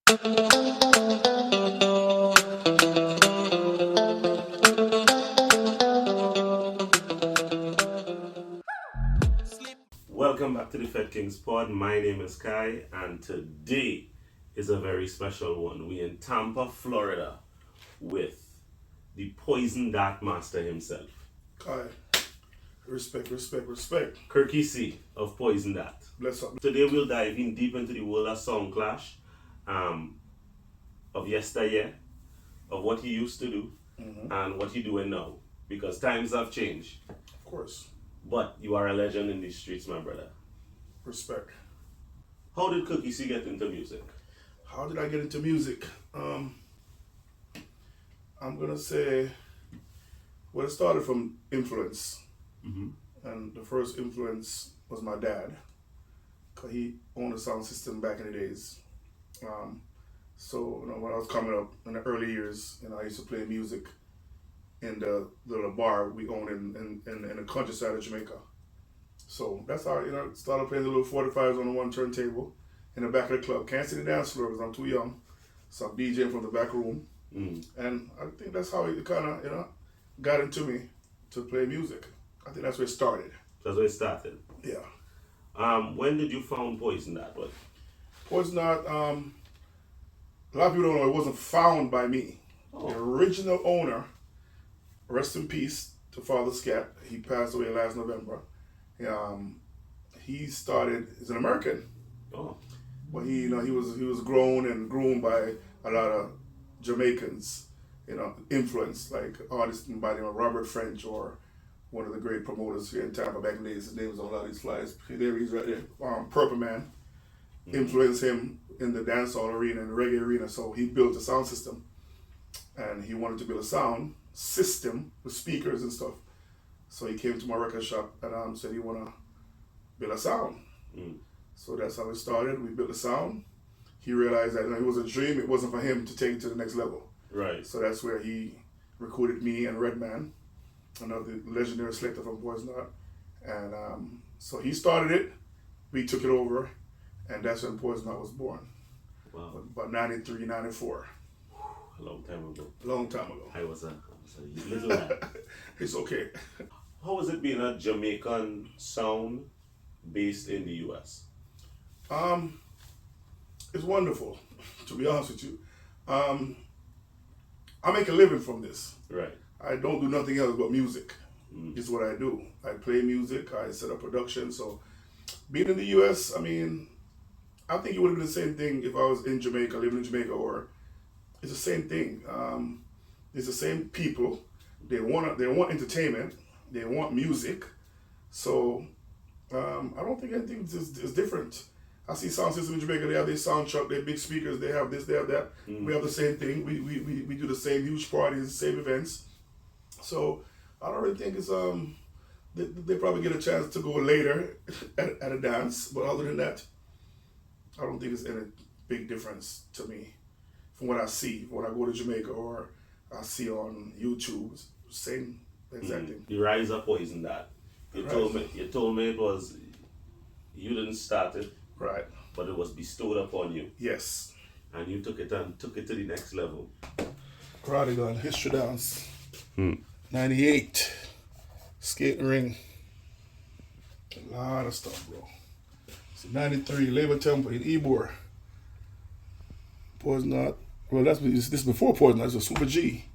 Welcome back to the Fete Kings Pod. My name is Kai, and today is a very special one. We in Tampa, Florida, with the Poison Dart Master himself. Kai, respect. Kirky-C of Poison Dart. Bless up. Today we'll dive in deep into the world of Sound Clash, of yesteryear, of what he used to do, and what he doing now. Because times have changed. Of course. But you are a legend in these streets, my brother. Respect. How did Kirky-C get into music? How did I get into music? I'm gonna say, well, it started from influence. And the first influence was my dad, because he owned a sound system back in the days. So when I was coming up in the early years, I used to play music in the little bar we owned in the countryside of Jamaica. So that's how I started playing the little 45s on the one turntable in the back of the club. Can't see the dance floor because I'm too young. So I'm DJing from the back room. And I think that's how it kind of, got into me to play music. I think that's where it started. That's where it started? Yeah. When did you found Poison Dart? Poison Dart, a lot of people don't know, it wasn't found by me. The original owner, rest in peace to Father Scat, he passed away last November. He started, he's an American. But he was grown and groomed by a lot of Jamaicans, influenced, like artists by the name of Robert French, or one of the great promoters here in Tampa back in the days. His name was on a lot of these flyers. There he's right there. Purple Man influenced him in the dancehall arena and the reggae arena. So he built a sound system, and he wanted to build a sound system with speakers and stuff. So he came to my record shop and said he want to build a sound. So that's how it started. We built a sound. He realized that it was a dream. It wasn't for him to take it to the next level. Right. So that's where he recruited me and Redman, another legendary selector from Poison Dart. And so he started it. We took it over, and that's when Poison Dart was born. Wow. About 93, 94. A long time ago. Long time ago. I was a little lad. It's okay. How was it being a Jamaican sound based in the US? It's wonderful, to be honest with you. I make a living from this. Right. I don't do nothing else but music. It's what I do. I play music, I set up production. So being in the US, I think it would have been the same thing if I was in Jamaica, living in Jamaica, or it's the same thing. It's the same people. They want entertainment. They want music. So I don't think anything is different. I see sound system in Jamaica. They have their sound truck, their big speakers. They have this, they have that. We have the same thing. We do the same huge parties, same events. So I don't really think it's they probably get a chance to go later at a dance. But other than that, I don't think it's any big difference to me from what I see when I go to Jamaica or I see on YouTube. Same exact thing. The rise of Poison Dart. You told me it was, you didn't start it. Right. But it was bestowed upon you. Yes. And you took it to the next level. Karate Gun, History Dance. 98. Skating Ring. A lot of stuff, bro. So 93, Labor Temple in Ybor. Poison Dart. Well, this is before Poison Dart. It's a Super G.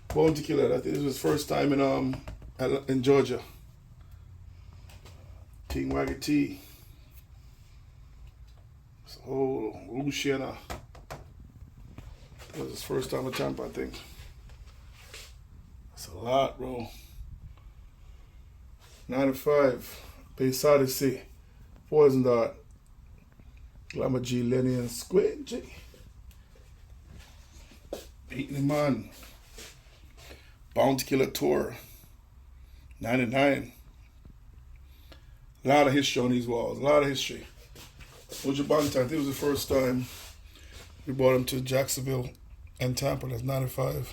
Bounty Killer. I think this was his first time in Georgia. King Waggy T. Oh, Luciana. That was his first time in Tampa, I think. That's a lot, bro. 95. Base Odyssey. Poison Dart. Glamour G, Lenny and Squid G. Beating him on. Bounty Killer Tour. 99. A lot of history on these walls. A lot of history. Ojo Banta, I think it was the first time we brought him to Jacksonville and Tampa. That's 95.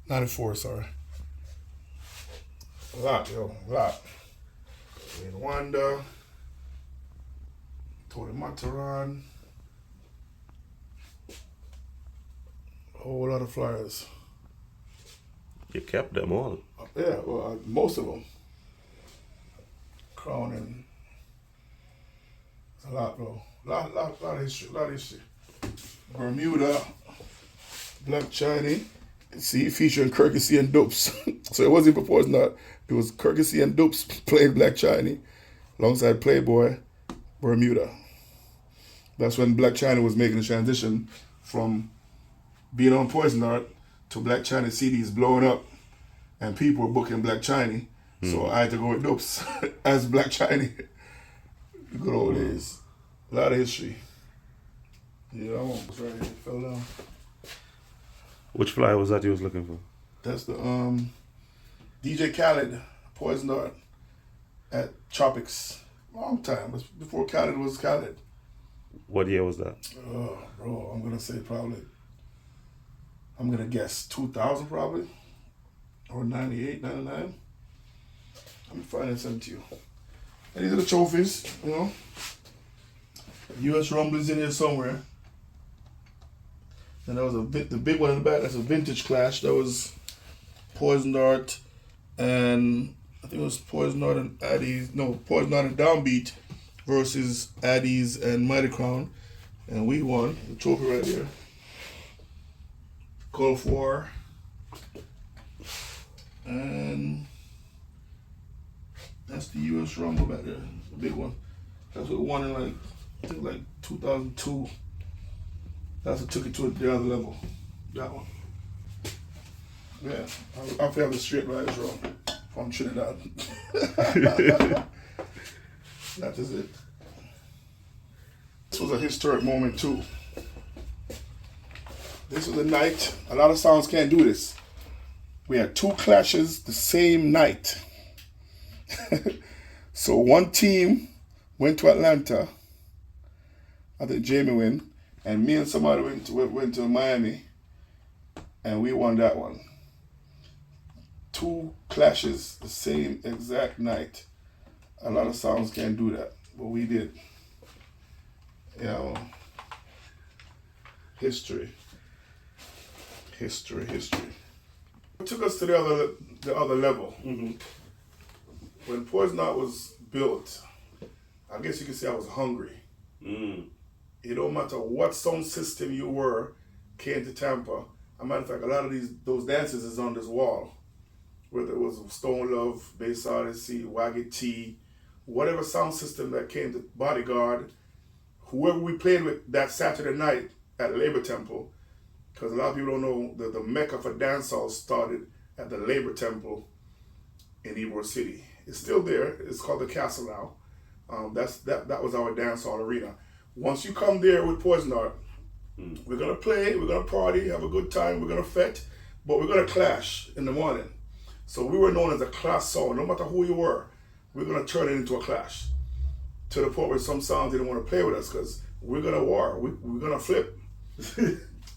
94, sorry. A lot, yo. A lot. In Wanda. Tony Mataran. whole lot of flyers. You kept them all. Yeah, well, most of them. Crown and it's a lot, bro. Lot of history. Bermuda, Black Chinese. See, featuring Kirky-C and Dopes. So it wasn't before it's not. It was Kirky-C and Dopes playing Black Chinese alongside Playboy, Bermuda. That's when Black China was making the transition from being on Poison Art to Black China CDs blowing up and people were booking Black China. So I had to go with Dopes as Black China. Good old days. A lot of history. Yeah, I almost right here. It fell down. Which flyer was that you was looking for? That's the DJ Khaled, Poison Art at Tropics. Long time. Before Khaled was Khaled. What year was that? Oh, bro, I'm gonna say probably. I'm gonna guess 2000 probably, or 98, 99. I'm finding something to you. And these are the trophies, you know. U.S. Rumbles in here somewhere. And that was the big one in the back. That's a vintage clash. That was Poison Art, and I think it was Poison Art and Addies. No, Poison Art and Downbeat versus Addies and Mighty Crown, and we won the trophy right here. Gulf War, and that's the U.S. Rumble back there, the big one. That's what we won in I think 2002. That's what took it to the other level. That one. Yeah, I feel the straight lines wrong from Trinidad. That is it. This was a historic moment too. This was a night, a lot of sounds can't do this. We had 2 clashes the same night. So one team went to Atlanta. I think Jamie went, and me and somebody went to Miami, and we won that one. 2 clashes the same exact night. A lot of sounds can't do that, but we did. You know, history. It took us to the other level. Mm-hmm. When Poison Art was built, I guess you could say I was hungry. Mm. It don't matter what sound system you were, came to Tampa. As a matter of fact, a lot of those dances is on this wall. Whether it was Stone Love, Bass Odyssey, Waggy T, whatever sound system that came to Bodyguard, whoever we played with that Saturday night at Labor Temple, because a lot of people don't know that the mecca for dancehall started at the Labor Temple in Ybor City. It's still there. It's called the Castle now. That was our dancehall arena. Once you come there with Poison Art, we're gonna play, we're gonna party, have a good time, we're gonna fete, but we're gonna clash in the morning. So we were known as a clash sound. No matter who you were, we're gonna turn it into a clash. To the point where some sounds didn't want to play with us because we're gonna war. We're gonna flip.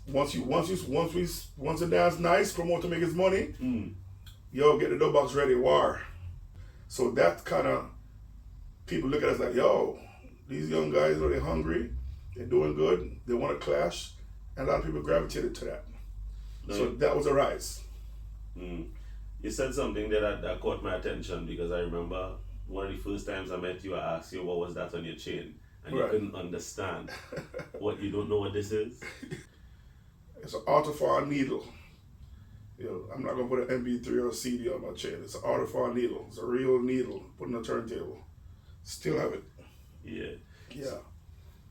Once the dance nice, promoter make his money, yo, get the dub box ready, war. So that kind of, people look at us like, yo, these young guys are they hungry, they're doing good, they want to clash, and a lot of people gravitated to that. So that was a rise. You said something that caught my attention because I remember one of the first times I met you, I asked you what was that on your chain, and you couldn't understand. What, you don't know what this is? It's an artificial needle. You know, I'm not gonna put an MP3 or a CD on my chain. It's an artificial needle. It's a real needle put on a turntable. Still have it. Yeah.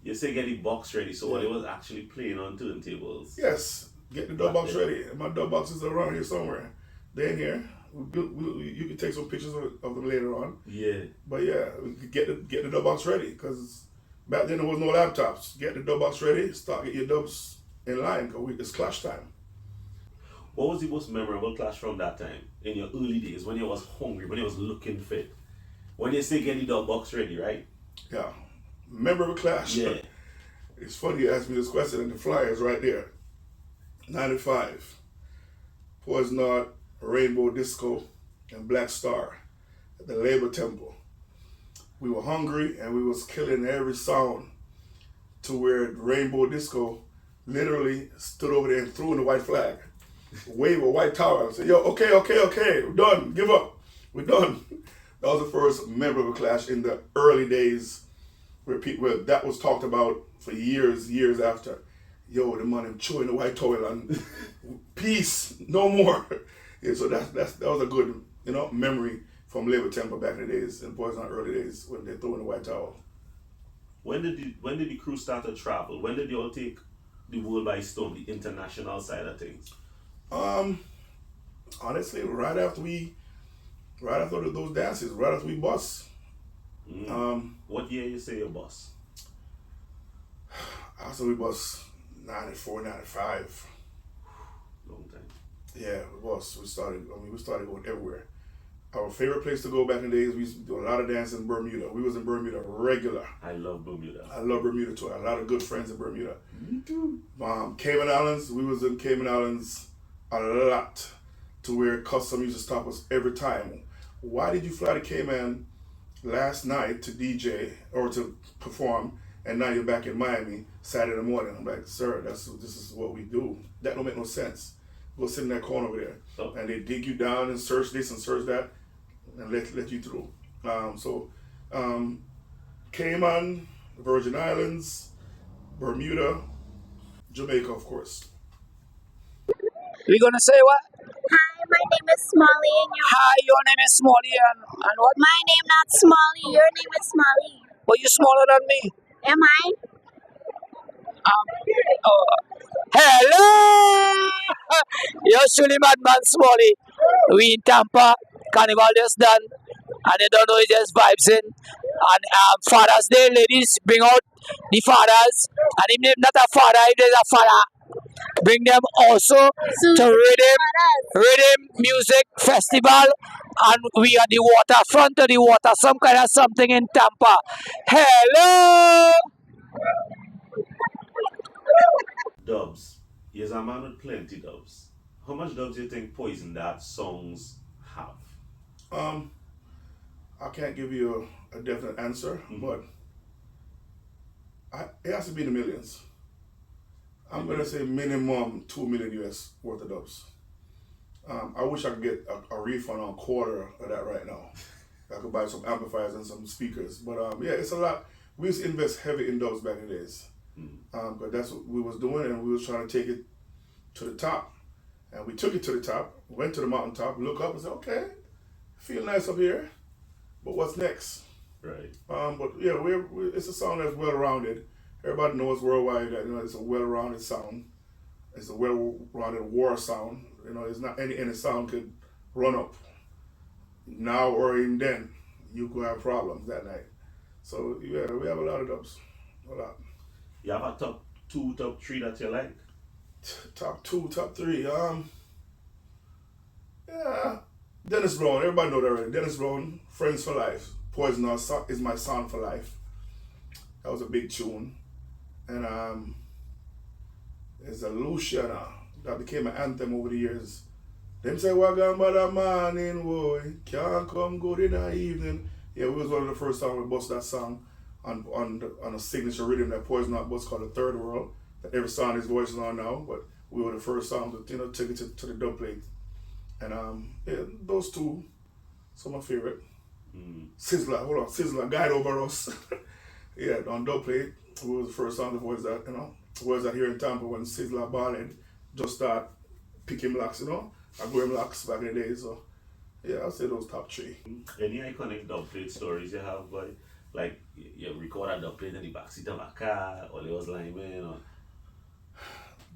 You say get the box ready, so what it was actually playing on turntables? Yes, get the dub box ready. My dub boxes are around here somewhere. They're in here. You can take some pictures of them later on. Yeah. But yeah, get the dub box ready because back then there was no laptops. Get the dub box ready. Start get your dubs in line because it's clash time. What was the most memorable clash from that time in your early days when you was hungry, when you was looking fit? When you say get the dub box ready, right? Yeah. Memorable clash. Yeah. It's funny you asked me this question, and the flyer is right there. 95. Poison Art, Rainbow Disco, and Black Star at the Labor Temple. We were hungry and we was killing every sound to where Rainbow Disco literally stood over there and threw in the white flag, wave a white towel, and said, "Yo, okay, we're done. Give up. We're done." That was the first memorable clash in the early days where that was talked about for years after. Yo, the man chewing the white towel and peace, no more. Yeah, so that was a good memory from Labor Temple back in the days, in Poison early days when they threw in the white towel. When did the crew start to travel? When did you all take the world by storm, the international side of things? Honestly, right after those dances, right after we bust. What year you say your bus? After we bust 94, 95. Long time. Yeah, we bust. We started going everywhere. Our favorite place to go back in the days, we used to do a lot of dance in Bermuda. We was in Bermuda regular. I love Bermuda. I love Bermuda too. I had a lot of good friends in Bermuda. Me too. Cayman Islands, we was in Cayman Islands a lot, to where custom used to stop us every time. Why did you fly to Cayman last night to DJ or to perform, and now you're back in Miami Saturday morning? I'm like, sir, this is what we do. That don't make no sense. Go sit in that corner over there, and they dig you down and search this and search that, and let you through. Cayman, Virgin Islands, Bermuda, Jamaica, of course. We gonna say what? Hi, my name is Smalley, and Hi, your name is Smalley, and what? my name not Smalley. Your name is Smalley. But you smaller than me. Am I? Hello! You're surely Madman Smalley. We in Tampa, Carnival just done, and you don't know, it just vibes in. And Father's Day, ladies, bring out the fathers, and if not a father, if there's a father, bring them also to Rhythm Music Festival, and we are the waterfront of the water, some kind of something in Tampa. Hello! Dubs. He's a man with plenty dubs. How much dubs do you think Poison Dart songs have? I can't give you a definite answer, but it has to be in the millions. I'm gonna say minimum 2 million US worth of dubs. I wish I could get a refund on a quarter of that right now. I could buy some amplifiers and some speakers, but yeah, it's a lot. We used to invest heavy in dubs back in the days, but that's what we was doing, and we was trying to take it to the top, and we took it to the top. Went to the mountaintop, look up, and said, "Okay, feel nice up here, but what's next?" Right. But yeah, it's a song that's well rounded. Everybody knows worldwide that it's a well-rounded sound. It's a well-rounded war sound. It's not any sound could run up now or even then. You could have problems that night. So yeah, we have a lot of dubs, a lot. You have a top 2, top 3 that you like? Top 2, top 3. Yeah, Dennis Brown. Everybody know that already. Dennis Brown, Friends for Life. Poison is my song for life. That was a big tune. And there's a Luciana that became an anthem over the years. Them say, "Wagon by the morning, boy, can't come good in the evening." Yeah, we was one of the first songs we bust that song on a signature rhythm that Poison Not Bust called the Third World, that every song is voicing on now, but we were the first song to take it to the dub plate. And yeah, those two, some of my favorite. Sizzler, Guide Over Us. Yeah, on dub plate, we was the first song to voice that, voice that here in Tampa when Sizzler Ballin just start picking blocks, I grew him blocks back in the day, so yeah, I'll say those top 3. Any iconic dub plate stories you have, boy? Like you record a dub plate in the backseat of a car, or it was lineman, or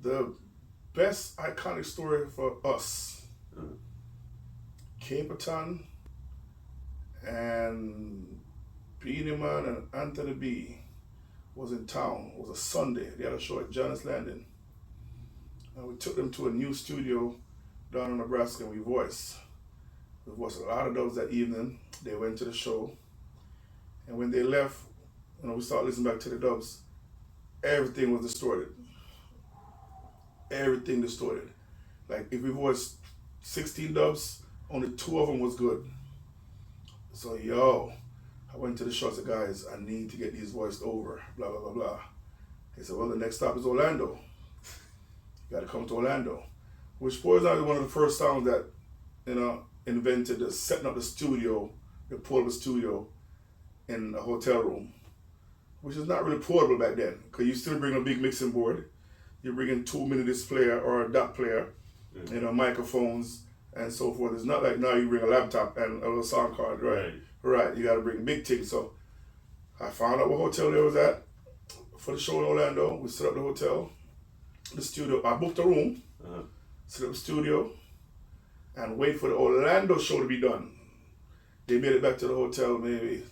The best iconic story for us, Caperton and Beanie Man and Anthony B was in town. It was a Sunday. They had a show at John's Landing. And we took them to a new studio down in Nebraska, and we voiced. We voiced a lot of dubs that evening. They went to the show. And when they left, we started listening back to the dubs. Everything was distorted. Everything distorted. Like if we voiced 16 dubs, only 2 of them was good. So I went to the show and said, "Guys, I need to get these voiced over, blah, blah, blah, blah." He said, "Well, the next stop is Orlando." You got to come to Orlando. Which Poison is one of the first songs that, invented the setting up the studio, the portable studio in a hotel room, which is not really portable back then, because you still bring a big mixing board, you bring in 2 mini disc player or a dot player, microphones and so forth. It's not like now you bring a laptop and a little sound card, right? Right, you got to bring big things. So I found out what hotel there was at for the show in Orlando. We set up the hotel, the studio. I booked a room, set up the studio, and wait for the Orlando show to be done. They made it back to the hotel maybe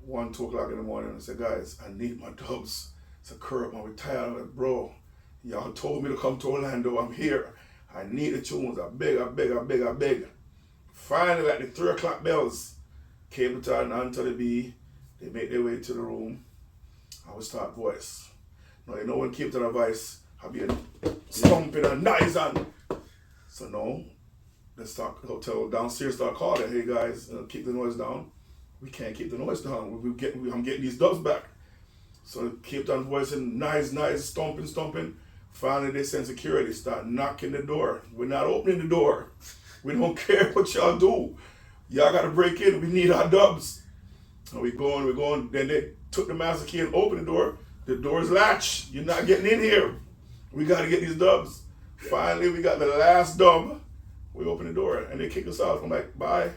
1, 2 o'clock in the morning. I said, guys, I need my dubs. I said, Kurt, I'm retired. I'm like, bro, y'all told me to come to Orlando. I'm here. I need the tunes. I beg. Finally, at the 3 o'clock bells, Capleton and Anthony B, they make their way to the room. I would start voice. Now, when Capleton a voice, I'll be stomping and noise and. So no, let's talk. The hotel downstairs start calling, hey guys, keep the noise down. We can't keep the noise down. I'm getting these dubs back. So Capleton voicing, nice, stomping. Finally, they send security, start knocking the door. We're not opening the door. We don't care what y'all do. Y'all got to break in. We need our dubs. And we're going. Then they took the master key and opened the door. The door's latched. You're not getting in here. We got to get these dubs. Finally, we got the last dub. We open the door and they kick us out. I'm like, bye.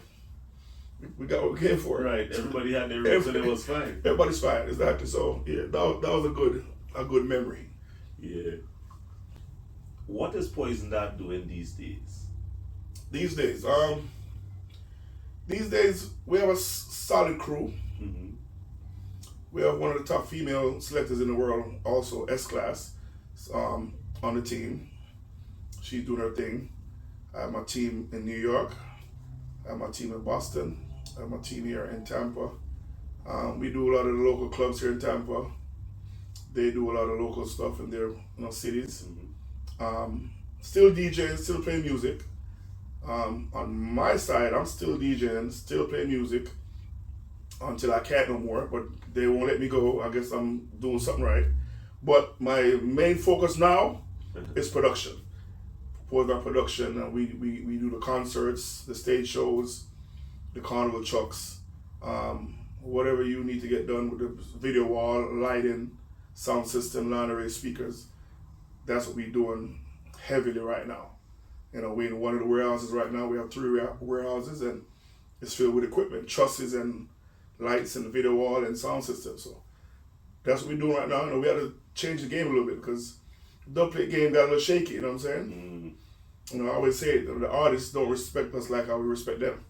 We got what we came for. Right. Everybody had their rooms and it was fine. Everybody's fine. Exactly. So yeah, that was a good memory. Yeah. What is Poison Dart doing these days? These days we have a solid crew. Mm-hmm. We have one of the top female selectors in the world, also S-Class, on the team. She's doing her thing. I have my team in New York. I have my team in Boston. I have my team here in Tampa. We do a lot of the local clubs here in Tampa. They do a lot of local stuff in their cities. Mm-hmm. Still DJing, still playing music. On my side, I'm still DJing, still playing music until I can't no more, but they won't let me go. I guess I'm doing something right. But my main focus now is production. Production, and we do the concerts, the stage shows, the carnival trucks, whatever you need to get done with the video wall, lighting, sound system, line array speakers. That's what we're doing heavily right now. We're in one of the warehouses right now. We have 3 warehouses, and it's filled with equipment, trusses and lights and video wall and sound system. So that's what we're doing right now. We had to change the game a little bit because the dubplate game got a little shaky, you know what I'm saying? I always say the artists don't respect us like how we respect them,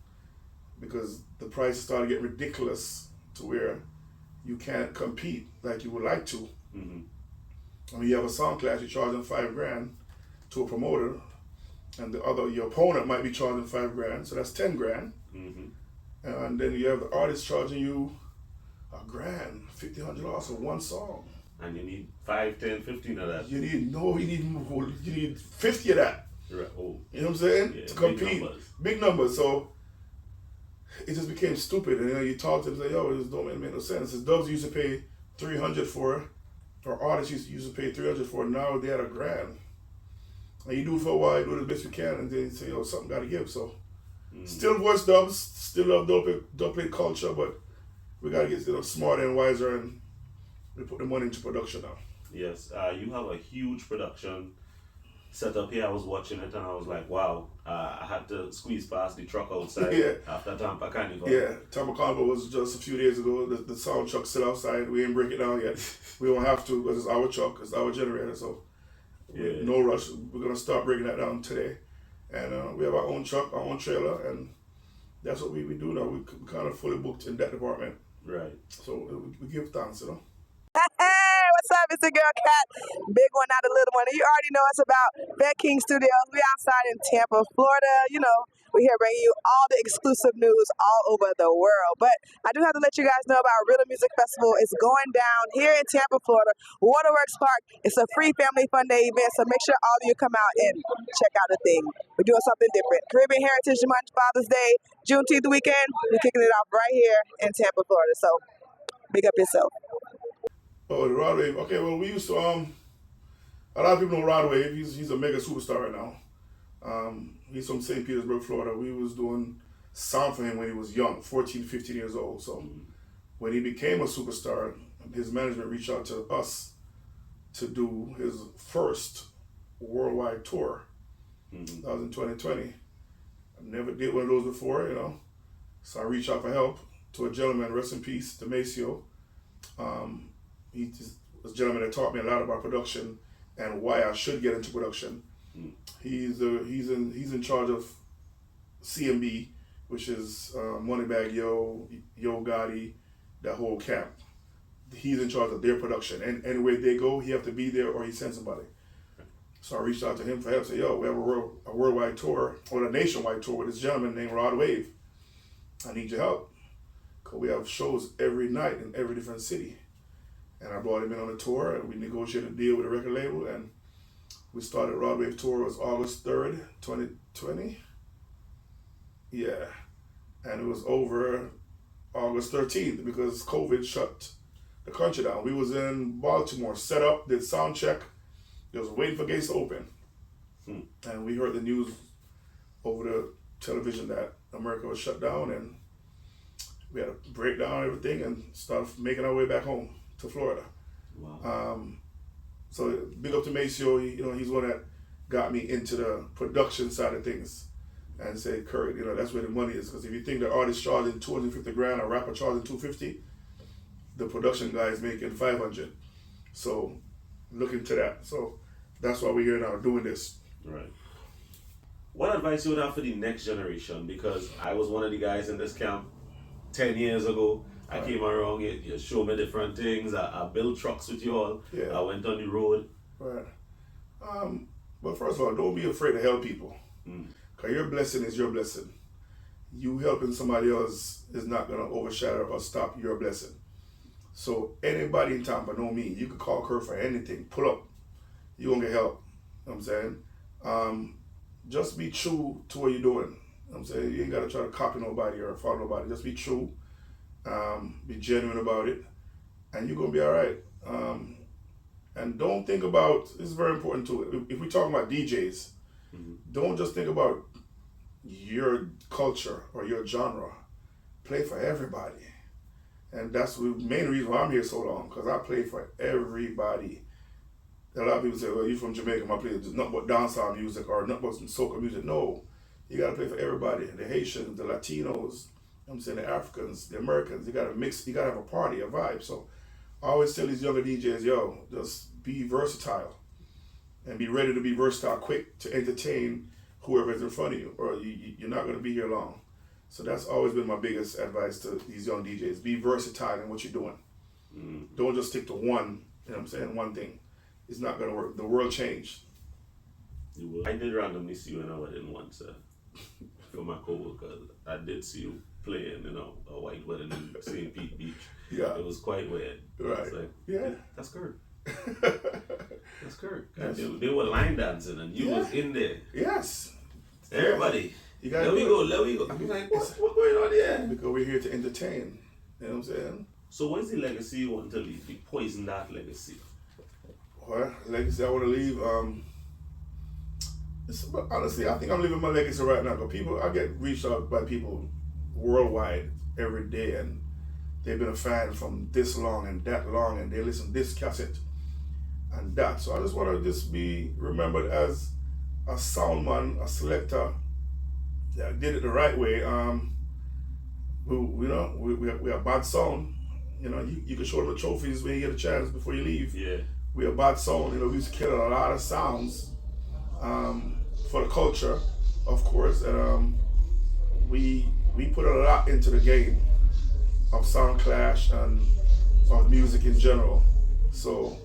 because the prices started getting ridiculous to where you can't compete like you would like to. Mm-hmm. You have a song class, you're charging $5,000 to a promoter, and your opponent might be charging $5,000, so that's $10,000. Mm-hmm. And then you have the artist charging you $1,000, $1,500 for one song. And you need 5, 10, 15 of that. You need 50 of that. Right. Oh. You know what I'm saying? Yeah, to compete. Big numbers. So it just became stupid. And you talk to them and say, yo, this don't make no sense. His dubs used to pay $300 for, or artists used to pay $300 for, now they're at $1,000. And you do it for a while, you do the best you can, and then you say, yo, something gotta give. So still voice dubs, still love dubplate culture, but we gotta get smarter and wiser, and we put the money into production now. Yes, you have a huge production set up here. I was watching it and I was like, wow, I had to squeeze past the truck outside after Tampa Carnival. Yeah, Tampa Carnival was just a few days ago. The sound truck's still outside. We ain't break it down yet. We don't have to because it's our truck, it's our generator, so no rush. We're going to start breaking that down today. And we have our own truck, our own trailer, and that's what we do now. We kind of fully booked in that department. Right. So we give thanks, Hey, what's up? It's the girl Cat. Big one, not a little one. And you already know it's about Fete King Studios. We outside in Tampa, Florida. We're here bringing you all the exclusive news all over the world. But I do have to let you guys know about Rhythm Music Festival. It's going down here in Tampa, Florida, Waterworks Park. It's a free family fun day event, so make sure all of you come out and check out the thing. We're doing something different. Caribbean Heritage Month, Father's Day, Juneteenth weekend. We're kicking it off right here in Tampa, Florida. So big up yourself. Oh, the Rod Wave. Okay, well, we used to A lot of people know Rod Wave. He's a mega superstar right now. He's from St. Petersburg, Florida. We was doing sound for him when he was young, 14, 15 years old. So when he became a superstar, his management reached out to us to do his first worldwide tour. That was in 2020. I never did one of those before, you know. So I reached out for help to a gentleman, rest in peace, Demasio. He just was a gentleman that taught me a lot about production and why I should get into production. He's in charge of CMB, which is Moneybag Yo, Yo Gotti, that whole camp. He's in charge of their production, and anywhere they go, he have to be there or he sends somebody. So I reached out to him for help. Said, "Yo, we have a worldwide tour or a nationwide tour with this gentleman named Rod Wave. I need your help, cause we have shows every night in every different city." And I brought him in on a tour, and we negotiated a deal with a record label, and we started Rod Wave tour. It was August 3rd, 2020. Yeah, and it was over August 13th because COVID shut the country down. We was in Baltimore, set up, did sound check, just waiting for gates to open. And we heard the news over the television that America was shut down, and we had to break down everything and start making our way back home to Florida. Wow. So big up to Maceo. He's one that got me into the production side of things, and said, "Kurt, that's where the money is." Because if you think the artist charging $250,000, a rapper charging $250, the production guy is making $500. So look into that. So that's why we're here now doing this. Right. What advice you would have for the next generation? Because I was one of the guys in this camp 10 years ago. I came around, you showed me different things. I built trucks with you all. Yeah. I went on the road. Right. But first of all, don't be afraid to help people. Because your blessing is your blessing. You helping somebody else is not going to overshadow or stop your blessing. So anybody in Tampa know me. You can call Kurt for anything. Pull up. You're going to get help. You know what I'm saying? Just be true to what you're doing. You know what I'm saying? You ain't got to try to copy nobody or follow nobody. Just be true. Be genuine about it. And you're going to be all right. And don't think about, this is very important too, if we're talking about DJs, don't just think about your culture or your genre. Play for everybody. And that's the main reason why I'm here so long, because I play for everybody. A lot of people say, "Well, you're from Jamaica, I play nothing but dancehall music or nothing but soca music." No, you got to play for everybody. The Haitians, the Latinos, I'm saying the Africans, the Americans. You got to mix, you got to have a party, a vibe. So I always tell these younger DJs, yo, just be versatile and be ready to be versatile quick to entertain whoever is in front of you, or you're not going to be here long. So that's always been my biggest advice to these young DJs. Be versatile in what you're doing. Don't just stick to one, one thing. It's not going to work. The world changed. I did randomly see you in a wedding once for my co-workers. I did see you playing, a white wedding in St. Pete Beach. Yeah. It was quite weird. Right. Like, yeah. That's Kurt. That's Kurt. Yes. They were line dancing and you was in there. Yes. Everybody. You gotta let me go. I'm like, what's going on here? Because we're here to entertain. You know what I'm saying? So what's the legacy you want to leave? The Poison Dart legacy? Well, legacy I want to leave, honestly, I think I'm living my legacy right now. Because I get reached out by people worldwide every day, and they've been a fan from this long and that long, and they listen to this cassette and that. So I just want to just be remembered as a sound man, a selector that did it the right way. We have bad sound. You can show them the trophies when you get a chance before you leave. Yeah. We have bad sound. We used to kill a lot of sounds for the culture, of course, and we put a lot into the game of sound clash and of music in general. So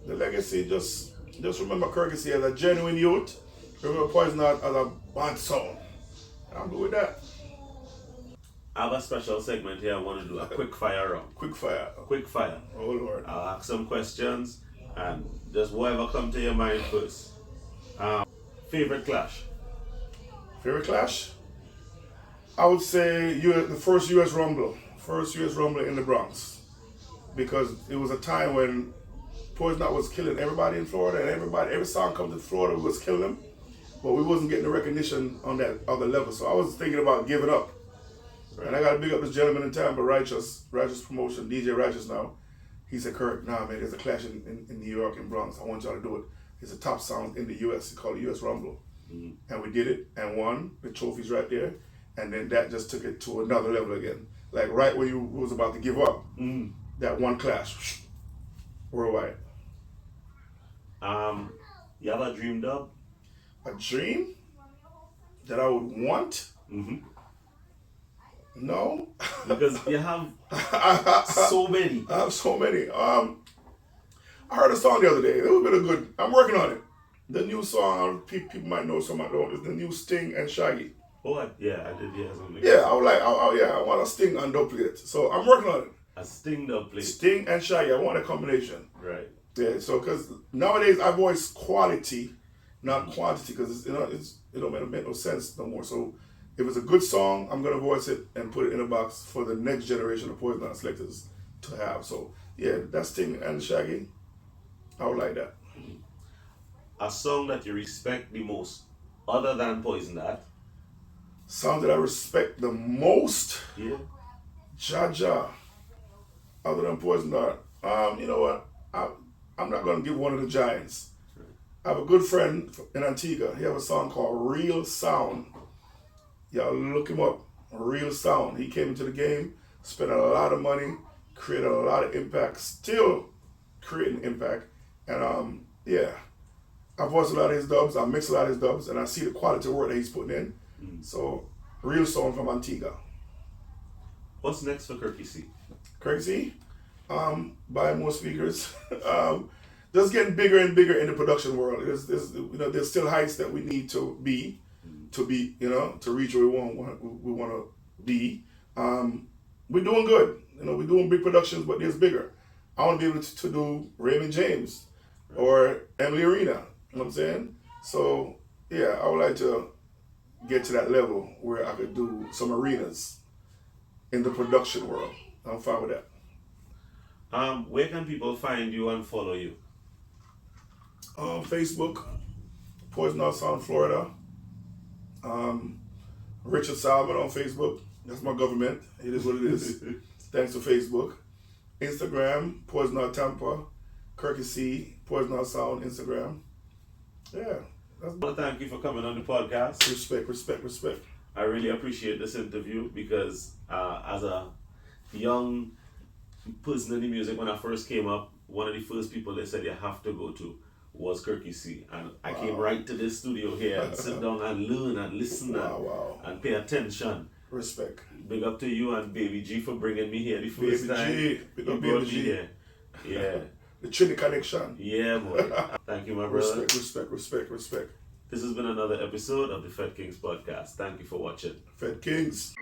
the legacy, just remember Kirky-C as a genuine youth. Remember Poison Dart as a bad sound. I'm good with that. I have a special segment here. I want to do a quick fire round. Quick fire. Quick fire. Oh Lord. I'll ask some questions and just whatever come to your mind first. Favorite clash? Favorite clash? I would say the first US Rumble. First US Rumble in the Bronx. Because it was a time when Poison Knot was killing everybody in Florida, and every song comes to Florida was killing them, but we wasn't getting the recognition on that other level. So I was thinking about giving up. Right. And I got to big up this gentleman in Tampa, Righteous Promotion, DJ Righteous now. He said, Kirk, nah, man, there's a clash in New York and Bronx. I want y'all to do it. It's a top sound in the U.S. It's called the U.S. Rumble. Mm-hmm. And we did it and won. The trophy's right there. And then that just took it to another level again. Like right where you was about to give up, that one clash, worldwide. You have a dream, dub? A dream that I would want? Mm-hmm. No. Because you have so many. I have so many. I heard a song the other day. It was a bit of good. I'm working on it. The new song, people might know, some might don't. It's the new Sting and Shaggy. Oh, yeah, I did hear something. Yeah, I would like, I want a Sting and dubplate. So I'm working on it. A Sting dubplate. Sting and Shaggy. I want a combination. Right. Yeah. So because nowadays I voice quality, not quantity, because it don't make no sense no more. So if it's a good song, I'm gonna voice it and put it in a box for the next generation of Poison Knot selectors to have. So yeah, that's Sting and Shaggy. I would like that. A song that you respect the most, other than Poison Knot. Song that I respect the most. Yeah. Jaja. Other than Poison Knot. You know what? I'm not gonna give one of the giants. I have a good friend in Antigua. He have a song called Real Sound. Y'all look him up. Real Sound. He came into the game, spent a lot of money, created a lot of impact, still creating impact. And yeah, I voice a lot of his dubs, I mix a lot of his dubs, and I see the quality of work that he's putting in. So, Real Sound from Antigua. What's next for Kirky-C? Kirky-C? Buying more speakers. Just getting bigger and bigger in the production world. There's still heights that we need to be, to reach where we want to be. We're doing good. We're doing big productions, but there's bigger. I want to be able to do Raymond James or Emily Arena. You know what I'm saying? So yeah, I would like to get to that level where I could do some arenas in the production world. I'm fine with that. Where can people find you and follow you? Facebook, Poison Knot Sound Florida. Richard Salmon on Facebook. That's my government. It is what it is. Thanks to Facebook. Instagram, Poison Knot Tampa. Kirky-C, Poison Knot Sound Instagram. Yeah. Well, thank you for coming on the podcast. Respect. I really appreciate this interview because as a young person in the music, when I first came up, one of the first people they said you have to go to was Kirky-C. And I came right to this studio here and sit down and learn and listen and pay attention. Respect. Big up to you and Baby G for bringing me here the first time. Big up Baby G. Here. Yeah. The Trinity connection. Yeah, boy. Thank you, my brother. Respect. This has been another episode of the Fete Kings podcast. Thank you for watching. Fete Kings.